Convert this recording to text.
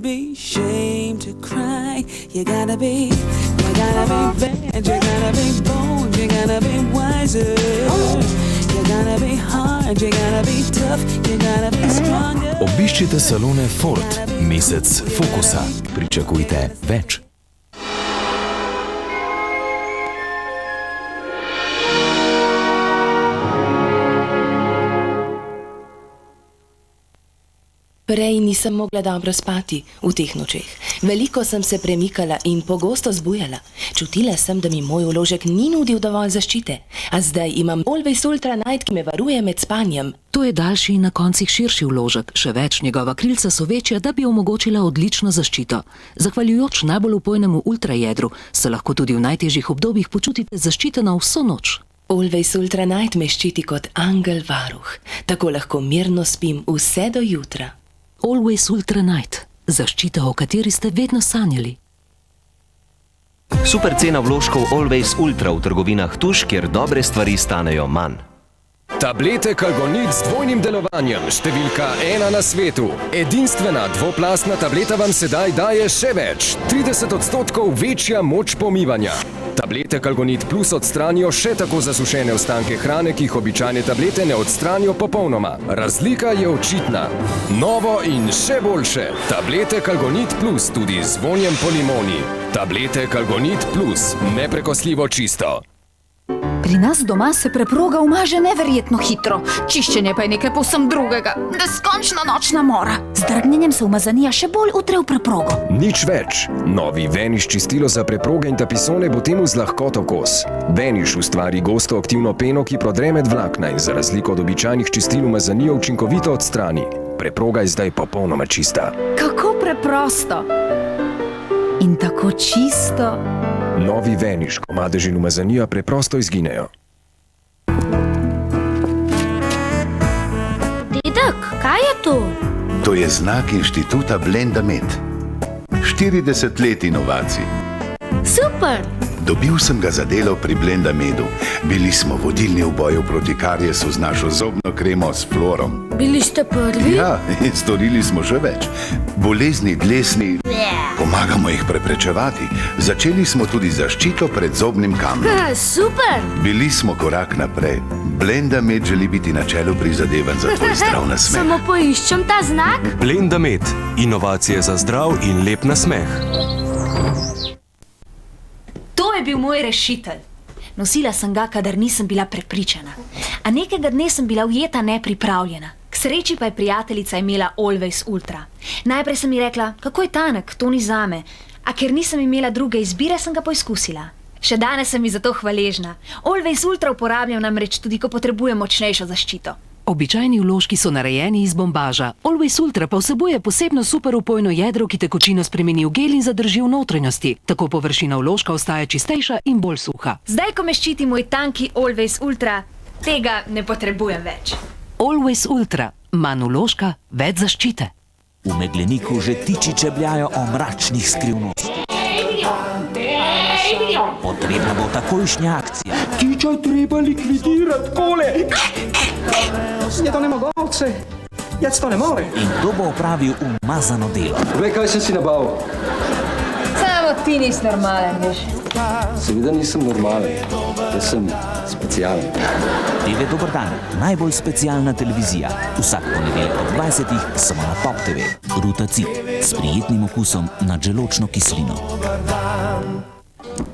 be ashamed to cry. You gotta be bad, you gotta be bold, you gotta be wiser. You gotta be hard, you gotta be tough, you gotta be stronger. Obiščite salone Ford, mesec fokusa. Pričakujte več. Prej nisem mogla dobro spati v teh nočeh. Veliko sem se premikala in pogosto zbujala. Čutila sem, da mi moj vložek ni nudil dovolj zaščite. A zdaj imam Always Ultra Night, ki me varuje med spanjem. To je daljši in na koncih širši vložek. Še več, njegova krilca so večja, da bi omogočila odlično zaščito. Zahvaljujoč najbolj vpojnemu ultrajedru se lahko tudi v najtežjih obdobjih počutite zaščiteno vso noč. Always Ultra Night me ščiti kot angel varuh. Tako lahko mirno spim vse do jutra. Always Ultra Night. Zaščita, o kateri ste vedno sanjali. Super cena vložkov Always Ultra v trgovinah Tuš, kjer dobre stvari stanejo manj. Tablete Calgonit z dvojnim delovanjem, številka 1 na svetu. Edinstvena dvoplastna tableta vam sedaj daje še več. 30% večja moč pomivanja. Tablete Calgonit Plus odstranijo še tako zasušene ostanke hrane, ki jih običajne tablete ne odstranijo popolnoma. Razlika je očitna. Novo in še boljše. Tablete Calgonit Plus tudi z vonjem po limoni. Tablete Calgonit Plus. Neprekosljivo čisto. Pri nas doma se preproga umaže neverjetno hitro. Čiščenje pa je nekaj povsem drugega. Neskončna nočna mora. Z drgnjenjem se umazanija še bolj utre v preprogo. Nič več. Novi Vanish čistilo za preproge in tapisone bo temu z lahkoto kos. Vanish ustvari gosto aktivno peno, ki prodre med vlakna in za razliko od običajnih čistil umazanijo učinkovito odstrani. Preproga je zdaj popolnoma čista. Kako preprosto. In tako čisto. Novi Vanish, komadež in umazanija preprosto izginejo. Dedek, kaj je to? To je znak inštituta Blendamed. 40 let inovacij. Super! Dobil sem ga za delo pri Blendamedu. Bili smo vodilni v boju proti kariesu z našo zobno kremo s fluorom. Bili ste prvi? Ja, in storili smo še več. Bolezni dlesni, pomagamo jih preprečevati. Začeli smo tudi zaščito pred zobnim kamnom. Super! Bili smo korak naprej. Blendamed želi biti na čelu prizadevanj za tvoj zdrav nasmeh. Samo poiščem ta znak. Blendamed. Inovacije za zdrav in lep nasmeh. To je bil moj rešitelj. Nosila sem ga, kadar nisem bila prepričana. A nekega dne sem bila ujeta nepripravljena. K sreči pa je prijateljica imela Always Ultra. Najprej sem ji rekla, kako je tanek, to ni zame. A ker nisem imela druge izbire, sem ga poizkusila. Še danes sem ji za to hvaležna. Always Ultra uporabljam namreč tudi, ko potrebujem močnejšo zaščito. Običajni vložki so narejeni iz bombaža. Always Ultra pa vsebuje posebno supervpojno jedro, ki tekočino spremeni v gel in zadrži v notranjosti. Tako površina vložka ostaja čistejša in bolj suha. Zdaj, ko me ščiti moj tanki Always Ultra, tega ne potrebujem več. Always Ultra. Manj vložka, več zaščite. V megleniku že tiči čebljajo o mračnih skrivnostih. Potrebna bo takojšnja akcija. Tiča je treba likvidirati, kole! Je to nemogoče. Jaz to ne more. In kdo bo opravil umazano delo? Vej, kaj sem si nabavil? Samo ti nisi normalen, veš. Seveda nisem normalen. Jaz sem specialen. TV Dober dan. Najbolj specialna televizija. Vsak ponedeljek ob 20. samo na Pop TV. Rutacid. S prijetnim okusom na želodčno kislino.